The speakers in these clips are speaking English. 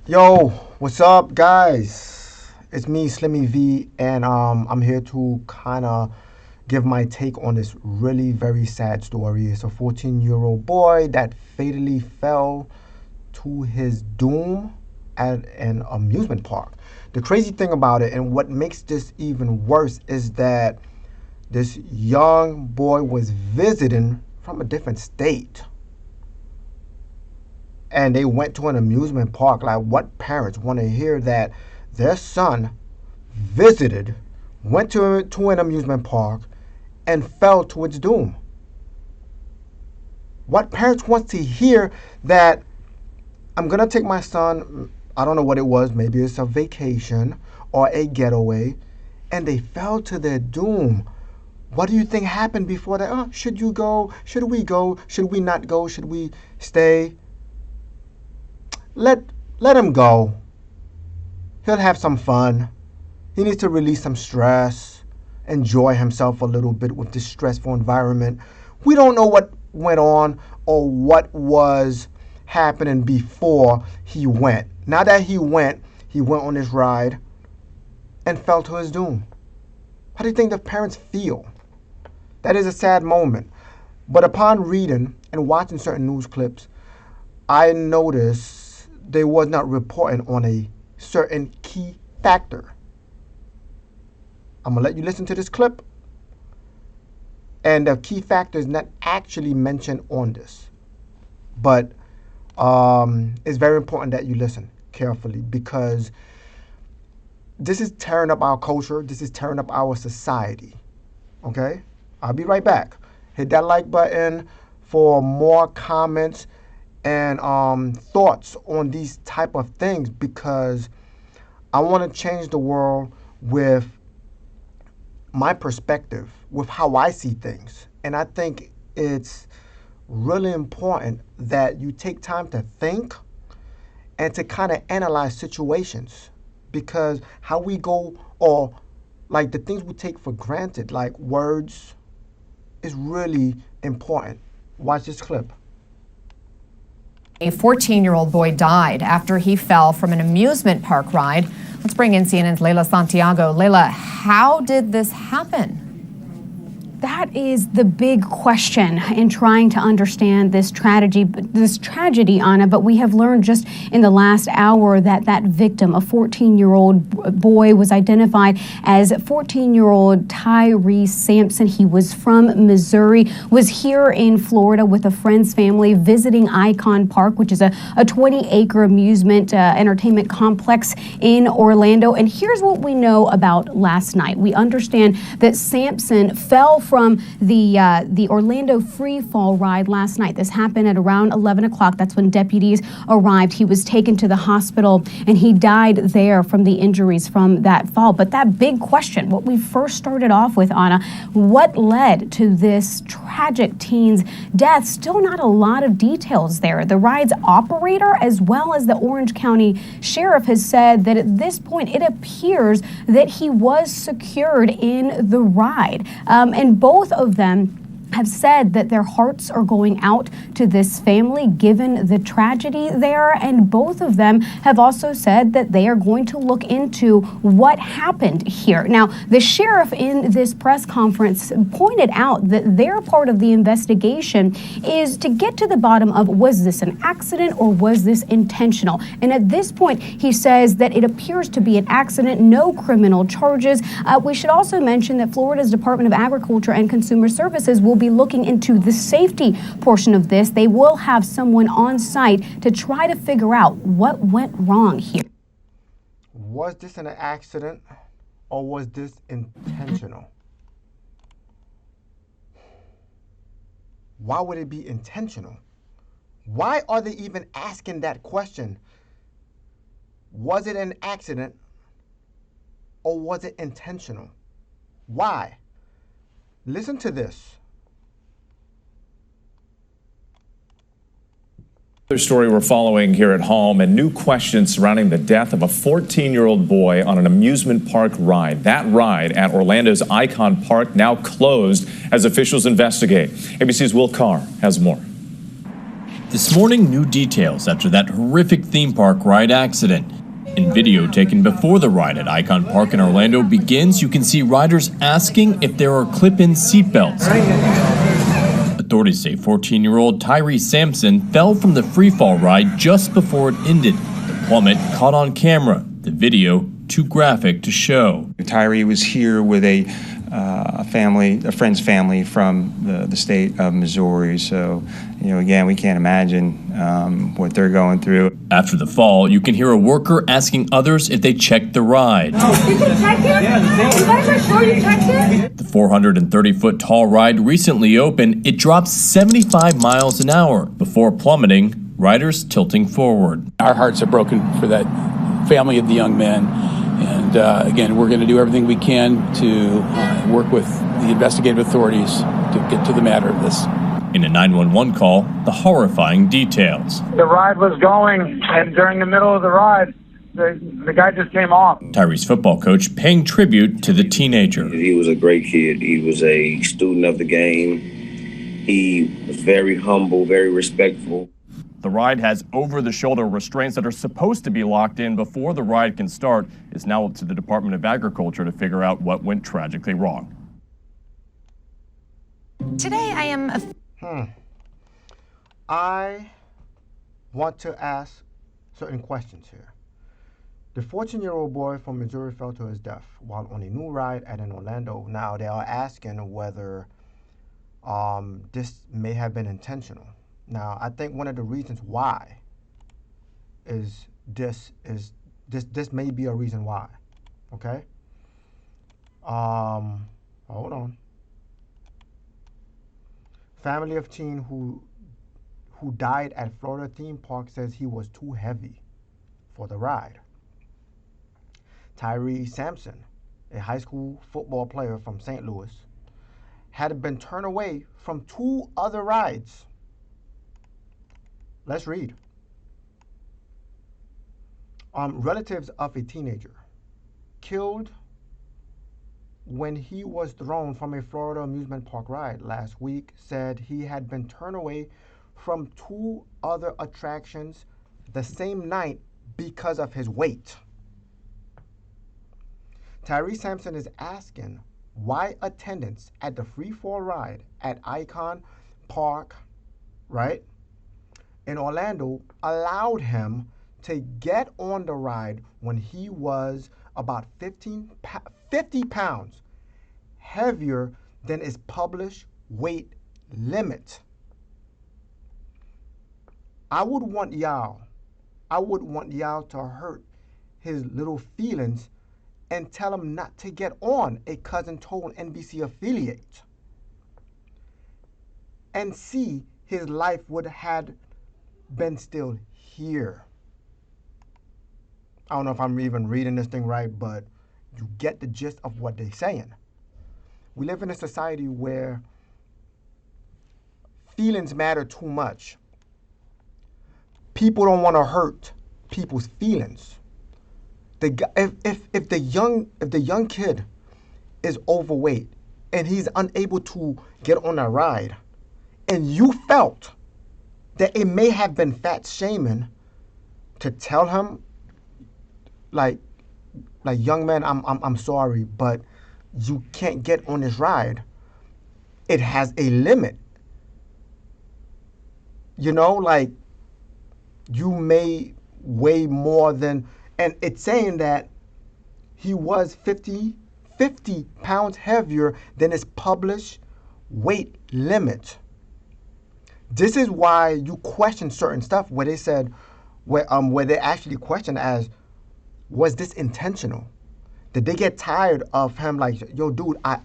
Yo, what's up, guys? It's me, Slimmy V, and I'm here to kind of give my take on this really very sad story. It's a 14-year-old boy that fatally fell to his doom at an amusement park. The crazy thing about it, and what makes this even worse, is that this young boy was visiting from a different state. And they went to an amusement park. Like, what parents want to hear that their son visited, went to an amusement park, and fell to its doom? What parents want to hear that I'm going to take my son, I don't know what it was, maybe it's a vacation or a getaway, and they fell to their doom? What do you think happened before that? Oh, should you go? Should we go? Should we not go? Should we stay? Let him go. He'll have some fun. He needs to release some stress, enjoy himself a little bit with this stressful environment. We don't know what went on or what was happening before he went. Now that he went on this ride and fell to his doom. How do you think the parents feel? That is a sad moment. But upon reading and watching certain news clips, I noticed they was not reporting on a certain key factor. I'm going to let you listen to this clip. And the key factor is not actually mentioned on this. But it's very important that you listen carefully, because this is tearing up our culture. This is tearing up our society. Okay? I'll be right back. Hit that like button for more comments and thoughts on these type of things, because I want to change the world with my perspective, with how I see things. And I think it's really important that you take time to think and to kind of analyze situations, because how we go, or like the things we take for granted, like words, is really important. Watch this clip. A 14-year-old boy died after he fell from an amusement park ride. Let's bring in CNN's Leila Santiago. Leila, how did this happen? That is the big question in trying to understand this tragedy, Anna. But we have learned just in the last hour that that victim, a 14-year-old boy, was identified as 14-year-old Tyree Sampson. He was from Missouri, was here in Florida with a friend's family visiting Icon Park, which is a 20-acre amusement entertainment complex in Orlando. And here's what we know about last night. We understand that Sampson fell from the Orlando free fall ride last night. This happened at around 11 o'clock. That's when deputies arrived. He was taken to the hospital and he died there from the injuries from that fall. But that big question, what we first started off with, Anna, what led to this tragic teen's death? Still not a lot of details there. The ride's operator, as well as the Orange County Sheriff, has said that at this point it appears that he was secured in the ride. And both of them have said that their hearts are going out to this family given the tragedy there, and both of them have also said that they are going to look into what happened here. Now, the sheriff in this press conference pointed out that their part of the investigation is to get to the bottom of, was this an accident or was this intentional? And at this point, he says that it appears to be an accident, no criminal charges. We should also mention that Florida's Department of Agriculture and Consumer Services will be looking into the safety portion of this. They will have someone on site to try to figure out what went wrong here. Was this an accident or was this intentional? Why would it be intentional? Why are they even asking that question? Was it an accident or was it intentional? Why? Listen to this. Another story we're following here at home, and new questions surrounding the death of a 14-year-old boy on an amusement park ride. That ride at Orlando's Icon Park now closed as officials investigate. ABC's Will Carr has more. This morning, new details after that horrific theme park ride accident. In video taken before the ride at Icon Park in Orlando begins, you can see riders asking if there are clip-in seatbelts. Authorities say 14-year-old Tyree Sampson fell from the freefall ride just before it ended. The plummet caught on camera. The video too graphic to show. Tyree was here with a friend's family from the state of Missouri. So, again, we can't imagine what they're going through. After the fall, you can hear a worker asking others if they checked the ride. Did you check it? You guys are sure you checked it? The 430-foot tall ride recently opened. It dropped 75 miles an hour before plummeting, riders tilting forward. Our hearts are broken for that family of the young men. And again, we're going to do everything we can to work with the investigative authorities to get to the matter of this. In a 911 call, the horrifying details. The ride was going, and during the middle of the ride, the guy just came off. Tyree's football coach paying tribute to the teenager. He was a great kid. He was a student of the game. He was very humble, very respectful. The ride has over-the-shoulder restraints that are supposed to be locked in before the ride can start. It's now up to the Department of Agriculture to figure out what went tragically wrong. Today I am... I want to ask certain questions here. The 14-year-old boy from Missouri fell to his death while on a new ride at an Orlando. Now, they are asking whether this may have been intentional. Now, I think one of the reasons why is this may be a reason why. Okay? Hold on. Family of teen who died at Florida theme park says he was too heavy for the ride. Tyree Sampson, a high school football player from St. Louis, had been turned away from 2 other rides. Let's read. Relatives of a teenager killed when he was thrown from a Florida amusement park ride last week said he had been turned away from 2 other attractions the same night because of his weight. Tyree Sampson is asking why attendants at the free fall ride at Icon Park, right, in Orlando allowed him to get on the ride when he was about 50 pounds heavier than his published weight limit. I would want y'all to hurt his little feelings and tell him not to get on a Cousin Told NBC affiliate and see his life would have been still here. I don't know if I'm even reading this thing right, but you get the gist of what they're saying. We live in a society where feelings matter too much. People don't want to hurt people's feelings. If the young kid is overweight and he's unable to get on a ride, and you felt that it may have been fat shaming to tell him, like young man, I'm sorry, but you can't get on this ride. It has a limit. Like you may weigh more than, and it's saying that he was 50 pounds heavier than his published weight limit. This is why you question certain stuff where they said, where they actually question as, was this intentional? Did they get tired of him like, yo, dude, I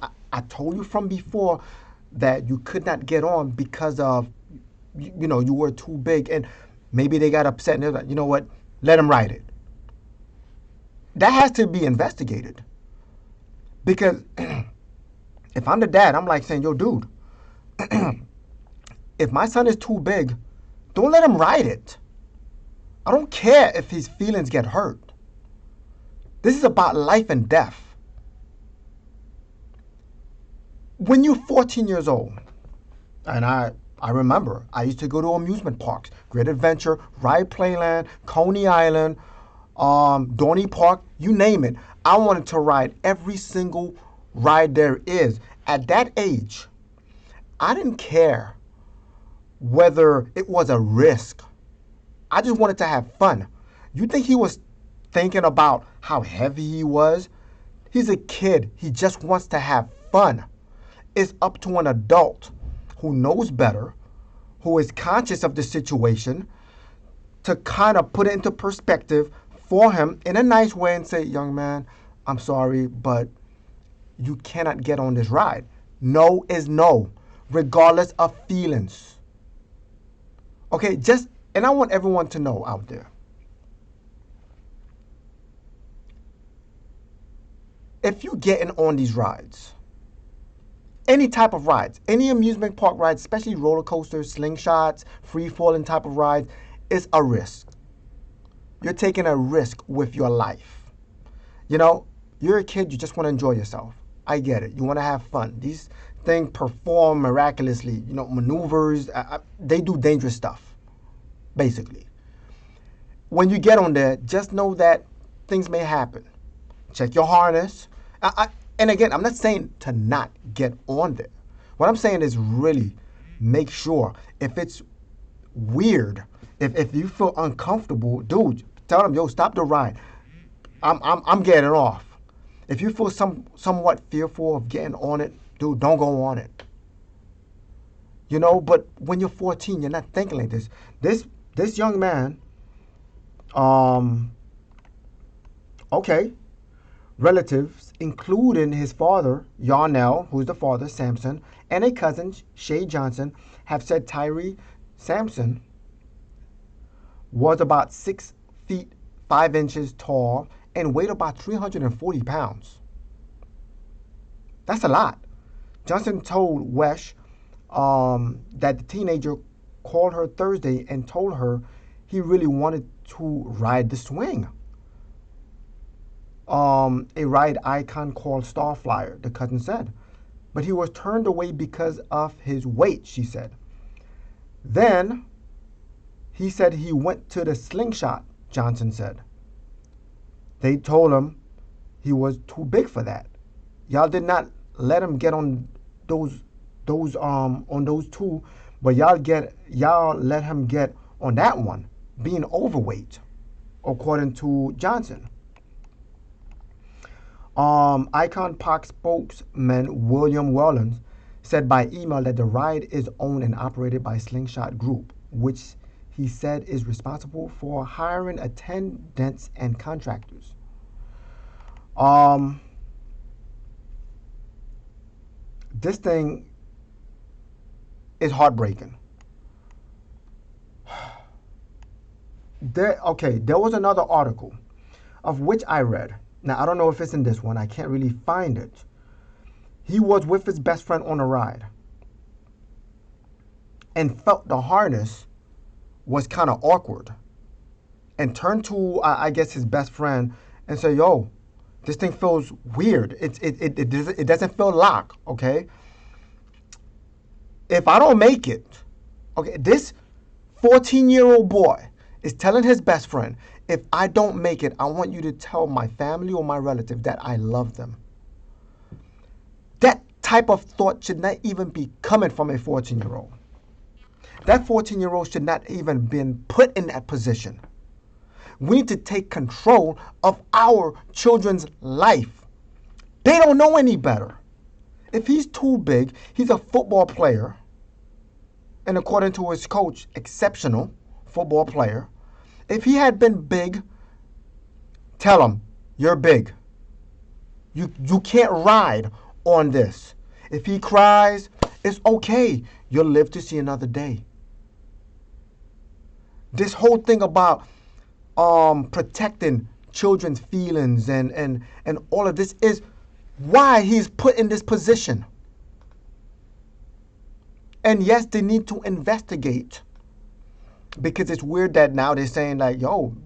told you from before that you could not get on because of, you were too big, and maybe they got upset and they're like, you know what, let him ride it. That has to be investigated. Because if I'm the dad, I'm like saying, yo, dude, if my son is too big, don't let him ride it. I don't care if his feelings get hurt. This is about life and death. When you're 14 years old, and I I remember I used to go to amusement parks, Great Adventure, Ride Playland, Coney Island, Dorney Park, you name it. I wanted to ride every single ride there is. At that age, I didn't care whether it was a risk. I just wanted to have fun. You think he was thinking about how heavy he was? He's a kid. He just wants to have fun. It's up to an adult who knows better, who is conscious of the situation, to kind of put it into perspective for him in a nice way and say, young man, I'm sorry, but you cannot get on this ride. No is no, regardless of feelings. Okay, and I want everyone to know out there. If you're getting on these rides, any type of rides, any amusement park rides, especially roller coasters, slingshots, free-falling type of rides, is a risk. You're taking a risk with your life. You know, you're a kid, you just want to enjoy yourself. I get it. You want to have fun. These things perform miraculously, you know, maneuvers. They do dangerous stuff, basically. When you get on there, just know that things may happen. Check your harness. And again, I'm not saying to not get on there. What I'm saying is really make sure if it's weird, if you feel uncomfortable, dude, tell them, yo, stop the ride. I'm getting off. If you feel somewhat fearful of getting on it, dude, don't go on it. You know, but when you're 14, you're not thinking like this. This young man, okay, relatives, including his father, Yarnell, who's the father, Sampson, and a cousin, Shay Johnson, have said Tyree Sampson was about 6 feet 5 inches tall and weighed about 340 pounds. That's a lot. Johnson told Wesh that the teenager called her Thursday and told her he really wanted to ride the swing. A ride icon called Starflyer, the cousin said. But he was turned away because of his weight, she said. Then he said he went to the slingshot, Johnson said. They told him he was too big for that. Y'all did not let him get on those two, but y'all let him get on that one, being overweight, according to Johnson. Icon Park spokesman William Wellens said by email that the ride is owned and operated by Slingshot Group, which he said is responsible for hiring attendants and contractors. This thing is heartbreaking. There was another article of which I read. Now, I don't know if it's in this one. I can't really find it. He was with his best friend on a ride and felt the harness was kind of awkward and turned to, I guess, his best friend and said, yo, this thing feels weird. It doesn't feel locked, okay? If I don't make it, okay, this 14-year-old boy is telling his best friend, if I don't make it, I want you to tell my family or my relative that I love them. That type of thought should not even be coming from a 14-year-old. That 14-year-old should not even been put in that position. We need to take control of our children's life. They don't know any better. If he's too big, he's a football player, and according to his coach, exceptional football player. If he had been big, tell him, you're big. You can't ride on this. If he cries, it's okay. You'll live to see another day. This whole thing about protecting children's feelings and all of this is why he's put in this position. And yes, they need to investigate. Because it's weird that now they're saying like, yo,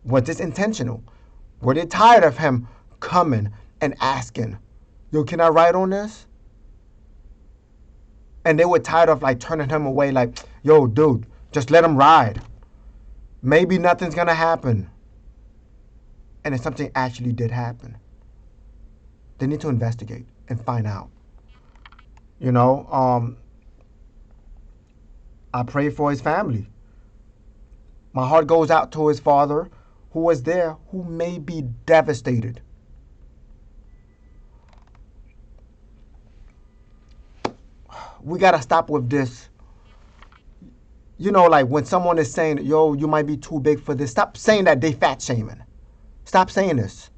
was this intentional? Were they tired of him coming and asking, yo, can I ride on this? And they were tired of like turning him away like, yo, dude, just let him ride. Maybe nothing's going to happen. And if something actually did happen, they need to investigate and find out. You know, I pray for his family. My heart goes out to his father who was there, who may be devastated. We got to stop with this. You know, like when someone is saying, yo, you might be too big for this, stop saying that they fat shaming. Stop saying this.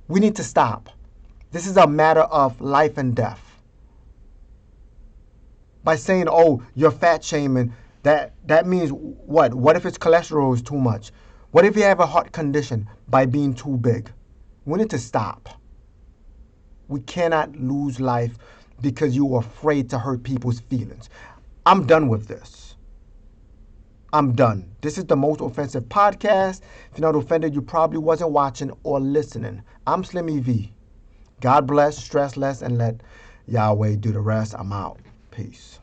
We need to stop. This is a matter of life and death. By saying, oh, you're fat shaming, that means what? What if his cholesterol is too much? What if you have a heart condition by being too big? We need to stop. We cannot lose life because you're afraid to hurt people's feelings. I'm done with this. I'm done. This is the most offensive podcast. If you're not offended, you probably wasn't watching or listening. I'm Slimmy V. God bless, stress less, and let Yahweh do the rest. I'm out. Peace.